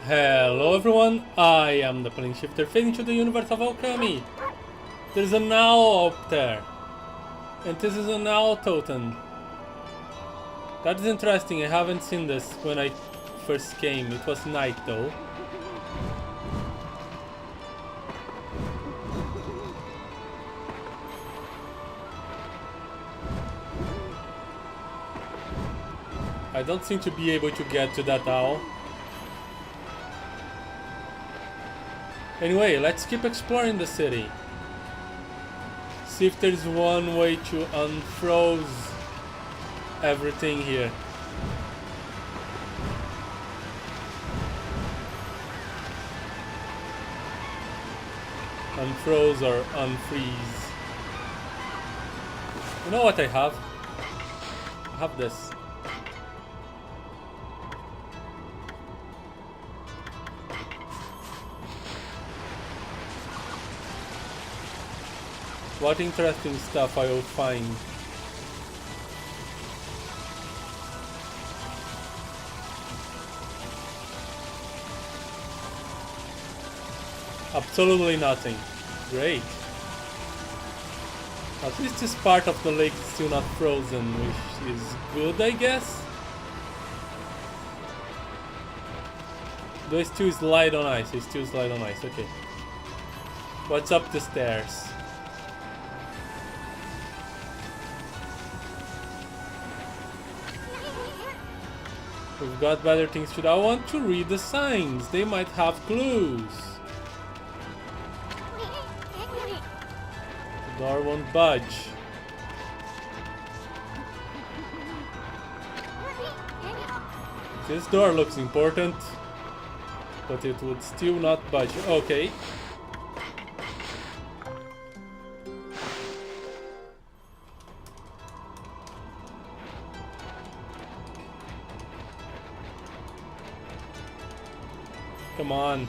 Hello everyone, I am the plane shifter fading to the universe of Okami. There's an owl up there. And this is an owl totem. That is interesting, I haven't seen this when I first came. It was night though. I don't seem to be able to get to that owl. Anyway, let's keep exploring the city. See if there's one way to unfroze everything here. Unfroze or unfreeze. You know what I have? I have this. What interesting stuff I will find. Absolutely nothing. Great. At least this part of the lake is still not frozen, which is good, I guess. Do I still slide on ice? I still slide on ice, okay. What's up the stairs? We've got better things to do. I want to read the signs. They might have clues. The door won't budge. This door looks important, but it would still not budge. Okay. Come on.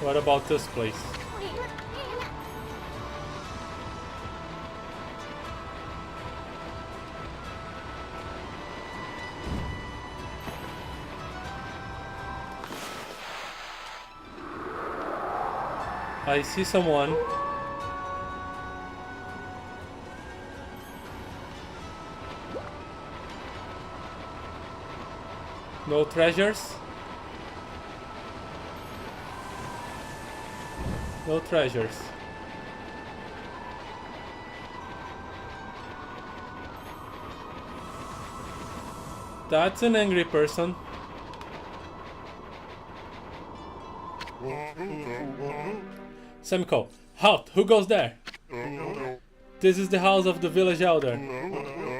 What about this place? I see someone. No treasures? No treasures. That's an angry person. Semiko, halt! Who goes there? This is the house of the village elder.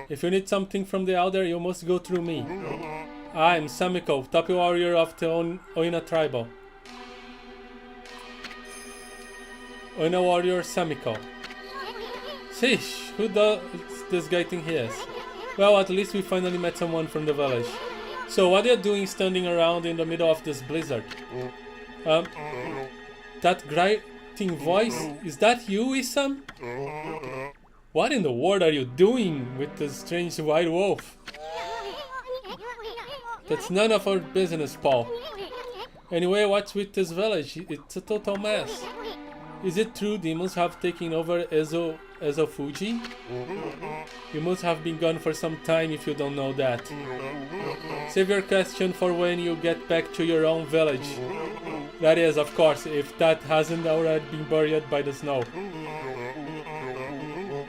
If you need something from the elder, you must go through me. I'm Samiko, top warrior of the Oina tribal. Oina warrior Samiko. Sheesh, who does this guy think he is? Well, at least we finally met someone from the village. So what are you doing standing around in the middle of this blizzard? That grating voice, is that you, Isam? What in the world are you doing with this strange white wolf? That's none of our business, Paul. Anyway, what's with this village? It's a total mess. Is it true demons have taken over Ezo Fuji? You must have been gone for some time if you don't know that. Save your question for when you get back to your own village. That is, of course, if that hasn't already been buried by the snow.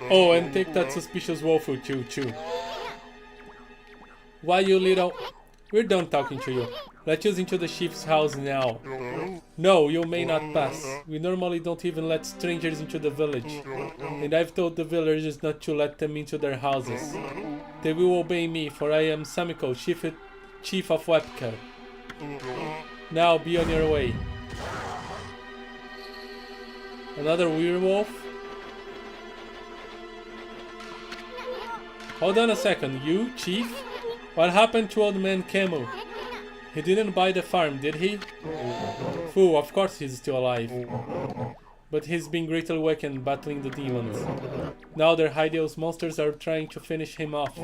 Oh, and take that suspicious wolf with you, too. Why, you little... We're done talking to you. Let us into the chief's house now. No, you may not pass. We normally don't even let strangers into the village. And I've told the villagers not to let them into their houses. They will obey me, for I am Samiko, chief of Webker. Now be on your way. Another werewolf? Hold on a second, you, chief? What happened to old man Camus? He didn't buy the farm, did he? Fool, of course he's still alive. But he's been greatly weakened battling the demons. Now their hideous monsters are trying to finish him off,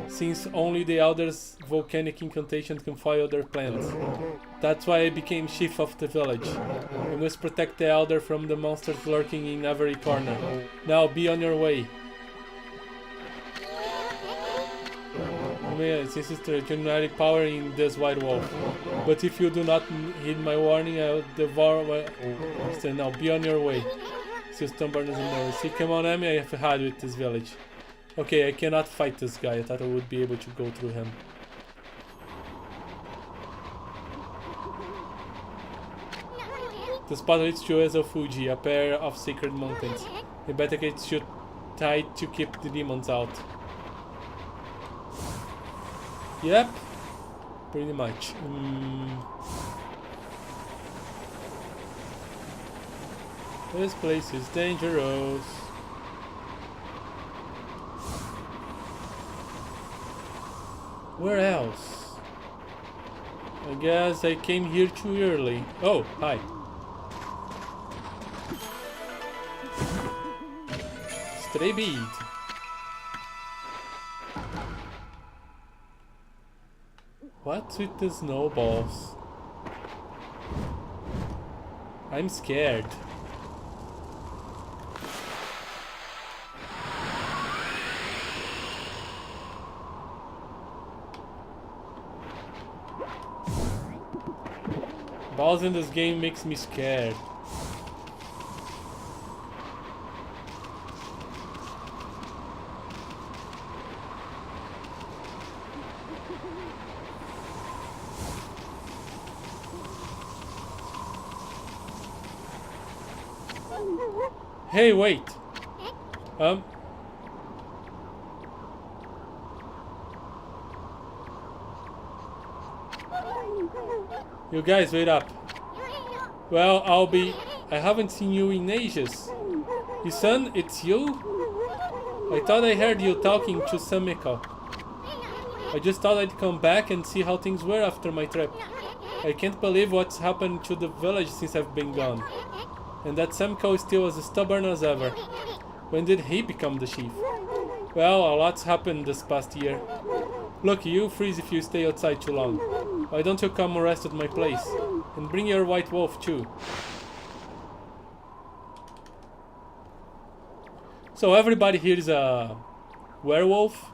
since only the Elder's volcanic incantation can foil their plans. That's why I became chief of the village. We must protect the Elder from the monsters lurking in every corner. Now be on your way. Since it's the generic power in this white wolf. But if you do not heed my warning, I'll devour. So now be on your way. See stubborn as a nose. See, come on, Amy, I have had with this village. Okay, I cannot fight this guy. I thought I would be able to go through him. The spot leads to Ezo Fuji, a pair of sacred mountains. You better get you tight to keep the demons out. Yep, pretty much. This place is dangerous. Where else? I guess I came here too early. Oh, hi. Stray bead. What's with the snowballs? I'm scared. Balls in this game makes me scared. Hey, wait. You guys, wait up. Well, I haven't seen you in ages. Son, it's you? I thought I heard you talking to Samiko. I just thought I'd come back and see how things were after my trip. I can't believe what's happened to the village since I've been gone. And that Samiko is still as stubborn as ever. When did he become the chief? Well, a lot's happened this past year. Look, you freeze if you stay outside too long. Why don't you come rest at my place? And bring your white wolf too. So everybody here is a werewolf?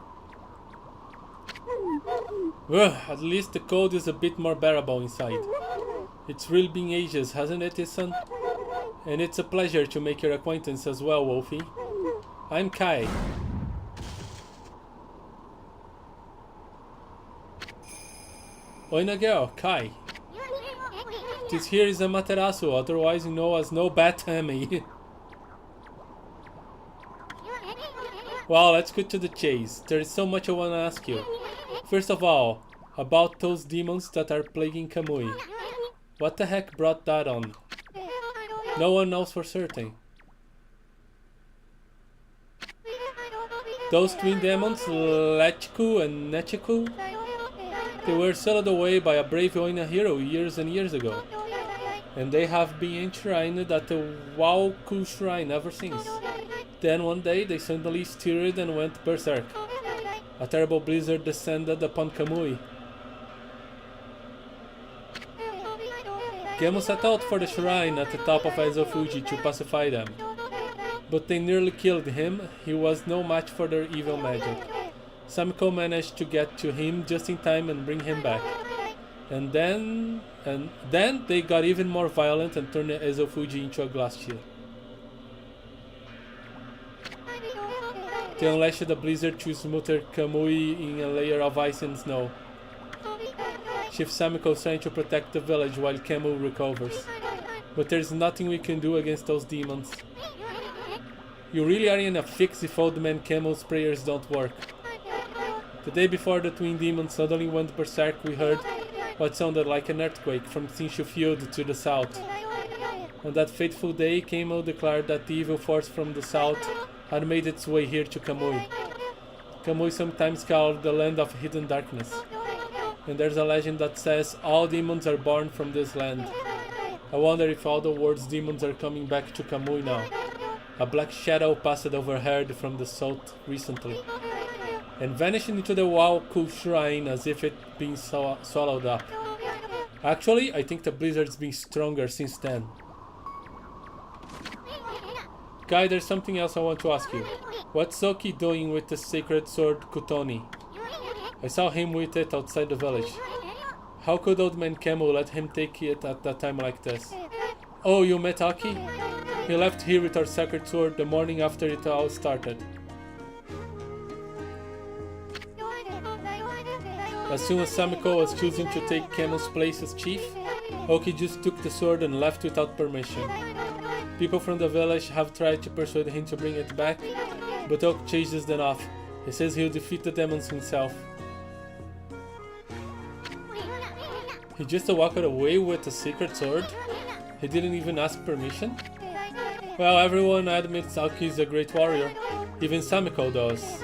Ugh, at least the cold is a bit more bearable inside. It's really been ages, hasn't it, son? And it's a pleasure to make your acquaintance as well, Wolfie. I'm Kai. Oi, Nagel, Kai. This here is Amaterasu, otherwise known as No Bat Hammy. Well, let's get to the chase. There is so much I want to ask you. First of all, about those demons that are plaguing Kamui. What the heck brought that on? No one knows for certain. Those twin demons, Lechiku and Nechiku, they were sealed away by a brave Oina hero years and years ago. And they have been enshrined at the Waoku shrine ever since. Then one day they suddenly stirred and went berserk. A terrible blizzard descended upon Kamui. Gemu set out for the shrine at the top of Ezo Fuji to pacify them. But they nearly killed him. He was no match for their evil magic. Samiko managed to get to him just in time and bring him back. And then they got even more violent and turned Ezo Fuji into a glass shield. They unleashed the blizzard to smother Kamui in a layer of ice and snow. Chief Samiko is trying to protect the village while Camu recovers. But there's nothing we can do against those demons. You really are in a fix if old man Camu's prayers don't work. The day before the twin demons suddenly went berserk, we heard what sounded like an earthquake from Sinshu Field to the south. On that fateful day, Camu declared that the evil force from the south had made its way here to Kamui. Kamui is sometimes called the land of hidden darkness. And there's a legend that says all demons are born from this land. I wonder if all the world's demons are coming back to Kamui now. A black shadow passed overhead from the south recently, and vanished into the Waoku shrine as if it been swallowed up. Actually, I think the blizzard's been stronger since then. Guy, there's something else I want to ask you. What's Zoki doing with the sacred sword Kutoni? I saw him with it outside the village. How could Old Man Camel let him take it at a time like this? Oh, you met Aki? He left here with our sacred sword the morning after it all started. As soon as Samiko was choosing to take Camel's place as chief, Oki just took the sword and left without permission. People from the village have tried to persuade him to bring it back, but Oki chases them off. He says he'll defeat the demons himself. He just walked away with a secret sword? He didn't even ask permission? Well, everyone admits Aki is a great warrior. Even Samiko does.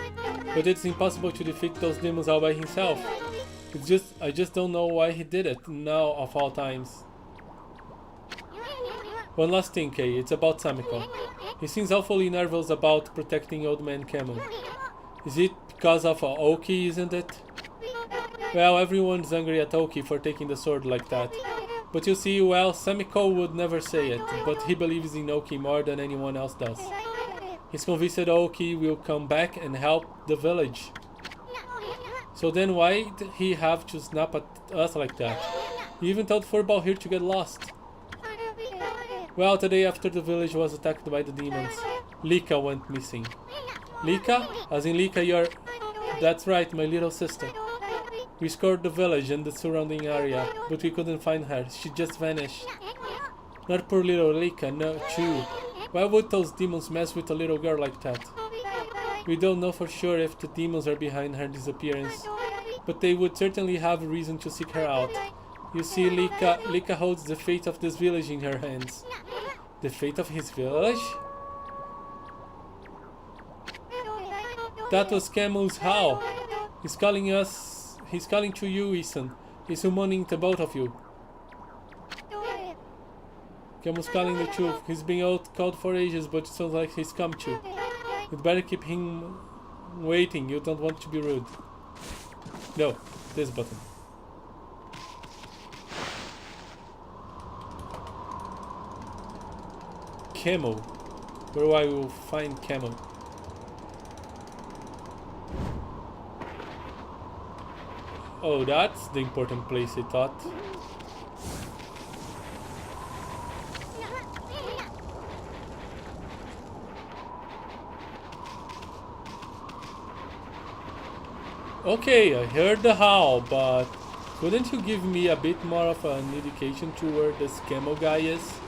But it's impossible to defeat those demons all by himself. I just don't know why he did it, now of all times. One last thing, Kei, it's about Samiko. He seems awfully nervous about protecting Old Man Camel. Is it because of Oki, isn't it? Well, everyone's angry at Oki for taking the sword like that. But you see, well, Samiko would never say it, but he believes in Oki more than anyone else does. He's convinced that Oki will come back and help the village. So then why did he have to snap at us like that? He even told Furball here to get lost. Well, today after the village was attacked by the demons, Lika went missing. Lika? As in Lika, you're... That's right, my little sister. We scoured the village and the surrounding area, but we couldn't find her. She just vanished. Not poor little Lika, no, too. Why would those demons mess with a little girl like that? We don't know for sure if the demons are behind her disappearance, but they would certainly have a reason to seek her out. You see, Lika holds the fate of this village in her hands. The fate of his village? That was Camel's howl. He's calling us. He's calling to you, Isan. He's summoning the both of you. Camel's calling the truth. He's been out called for ages, but it sounds like he's come to. You'd better keep him waiting. You don't want to be rude. No, this button. Camel. Where I will find Camel. Oh, that's the important place, I thought. Okay, I heard the howl, but couldn't you give me a bit more of an indication to where this Camel guy is?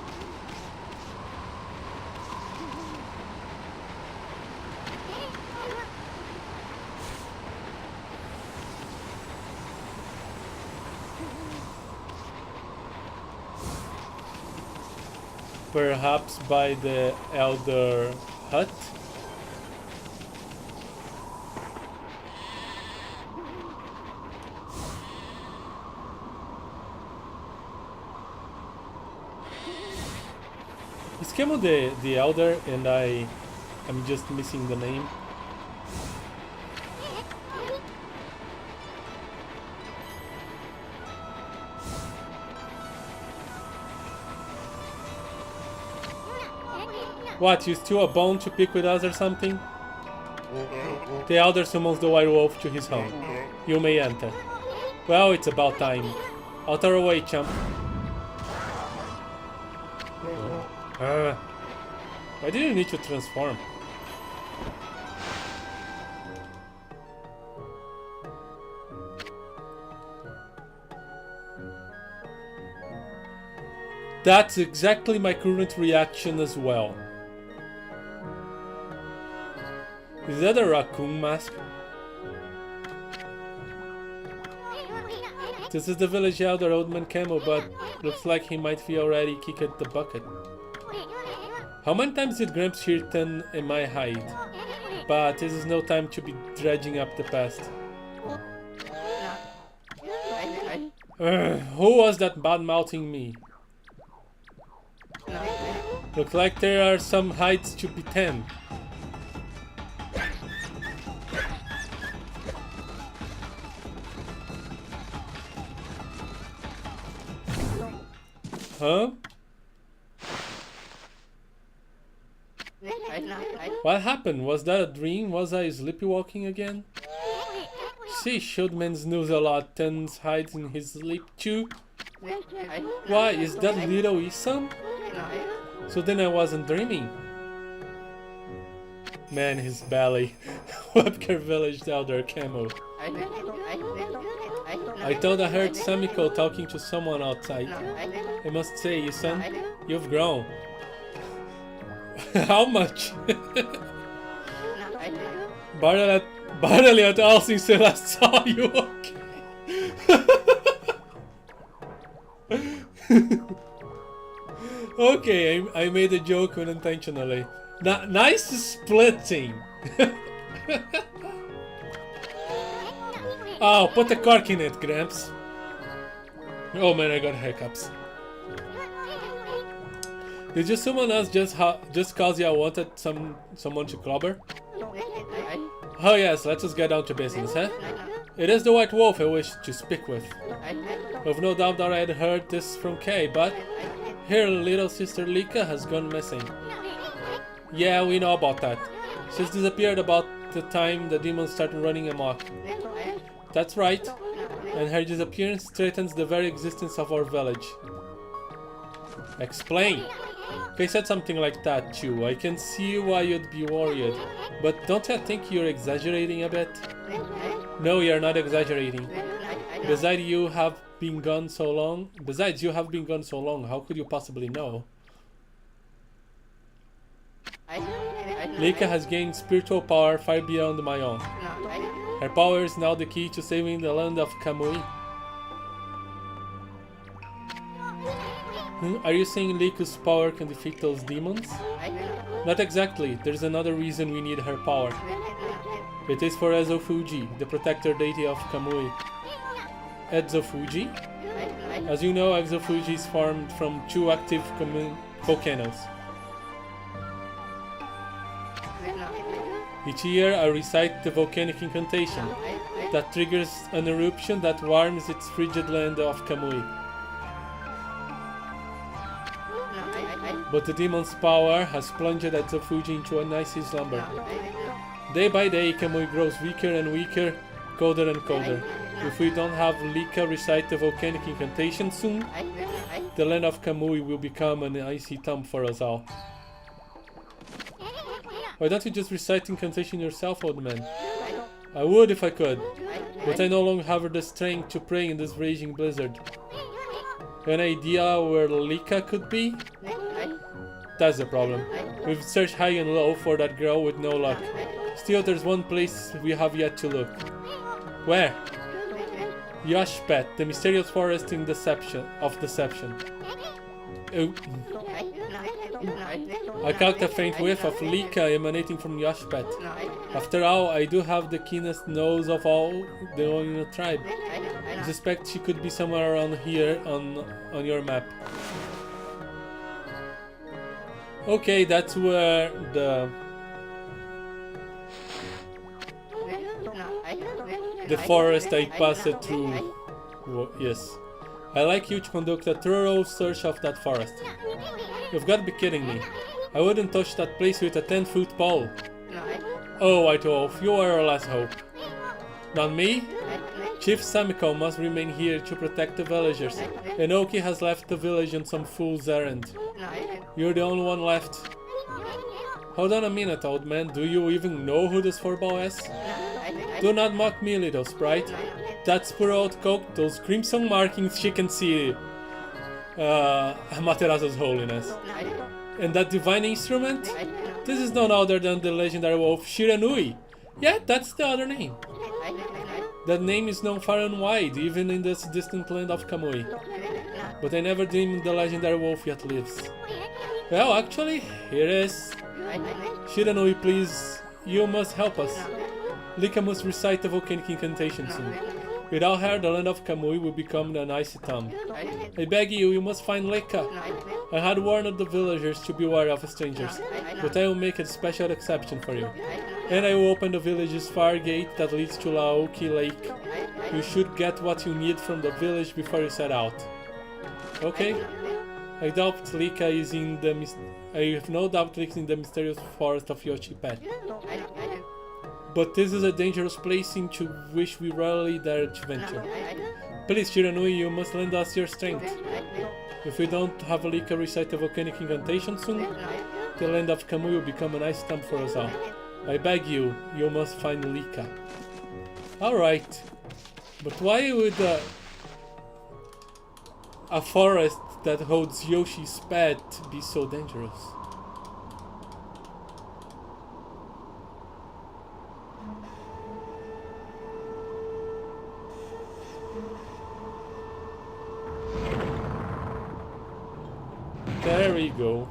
Perhaps by the elder hut? Is Camel the elder and I'm just missing the name? What, you still a bone to pick with us or something? The elder summons the white wolf to his home. You may enter. Well, it's about time. Out our way, chump. Why do you need to transform? That's exactly my current reaction as well. Is that a raccoon mask? This is the village elder, Old Man Camel, but looks like he might be already kicked the bucket. How many times did Gramps Hirton and I hide? But this is no time to be dredging up the past. Who was that bad-mouthing me? Looks like there are some hides to be tamed. Huh? What happened? Was that a dream? Was I sleepwalking again? See, Shudman snooze a lot and hides in his sleep too. Why, is that little Isam? So then I wasn't dreaming. Man, his belly. Webker village elder camel. I thought I heard Samiko talking to someone outside. I must say, Isan, you've grown. How much? Barely at all since I last saw you. Okay, I made a joke unintentionally. Nice splitting. Oh, put a cork in it, Gramps. Oh man, I got hiccups. Did you summon us just cause you wanted someone to clobber? Oh yes, let us get down to business, huh? It is the White Wolf I wish to speak with. I've no doubt that I had heard this from Kay, but her little sister Lika has gone missing. Yeah, we know about that. She's disappeared about the time the demons started running amok. That's right, and her disappearance threatens the very existence of our village. Explain. Kay said something like that too. I can see why you'd be worried, but don't you think you're exaggerating a bit? No, you're not exaggerating. Besides, you have been gone so long. How could you possibly know? Lika has gained spiritual power far beyond my own. Her power is now the key to saving the land of Kamui. Are you saying Lika's power can defeat those demons? Not exactly. There's another reason we need her power. It is for Ezo Fuji, the protector deity of Kamui. Ezo Fuji? As you know, Ezo Fuji is formed from two active volcanoes. Each year I recite the volcanic incantation that triggers an eruption that warms its frigid land of Kamui. But the demon's power has plunged Ezo Fuji into an icy slumber. Day by day, Kamui grows weaker and weaker, colder and colder. If we don't have Lika recite the volcanic incantation soon, the land of Kamui will become an icy tomb for us all. Why don't you just recite incantation yourself, old man? I would if I could, but I no longer have the strength to pray in this raging blizzard. An idea where Lika could be? That's the problem. We've searched high and low for that girl with no luck. Still, there's one place we have yet to look. Where? Yoshpet, the mysterious forest in Deception. Oh. I caught a faint whiff of Lika emanating from Yoshpet. After all, I do have the keenest nose of all the Oino tribe. I suspect she could be somewhere around here on your map. Okay, that's where the forest I passed through. Yes. I'd like you to conduct a thorough search of that forest. You've got to be kidding me. I wouldn't touch that place with a 10-foot pole. Oh, White Wolf, you are our last hope. Not me? Chief Samiko must remain here to protect the villagers. Enoki has left the village on some fool's errand. You're the only one left. Hold on a minute, old man. Do you even know who this furball is? Do not mock me, little sprite. That poor old coat, those crimson markings she can see. Amaterasu's holiness. And that divine instrument? This is none other than the legendary wolf Shiranui. Yeah, that's the other name. That name is known far and wide, even in this distant land of Kamui. But I never dreamed the legendary wolf yet lives. Well, actually, here is. Shiranui, please, you must help us. Lika must recite the volcanic incantation soon. Without her, the land of Kamui will become an icy tomb. I beg you, you must find Leka. I had warned the villagers to beware of strangers, but I will make a special exception for you. And I will open the village's far gate that leads to Laoki Lake. You should get what you need from the village before you set out. Okay? I doubt Leka is in the I have no doubt Leka is in the mysterious forest of Yoshi-Pet. But this is a dangerous place into which we rarely dare to venture. Please, Shiranui, you must lend us your strength. If we don't have Leka recite a volcanic incantation soon, the land of Kamui will become a nice tomb for us all. I beg you, you must find Leka. Alright. But why would a forest that holds Yoshi's pet be so dangerous? There we go.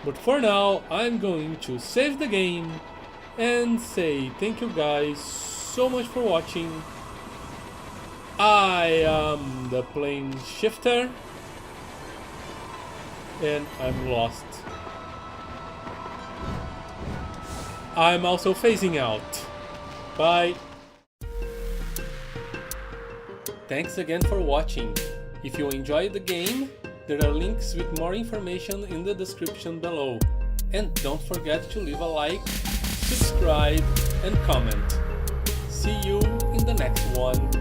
But for now, I'm going to save the game and say thank you guys so much for watching. I am the plane shifter and I'm lost. I'm also phasing out. Bye. Thanks again for watching. If you enjoyed the game, there are links with more information in the description below. And don't forget to leave a like, subscribe and comment. See you in the next one.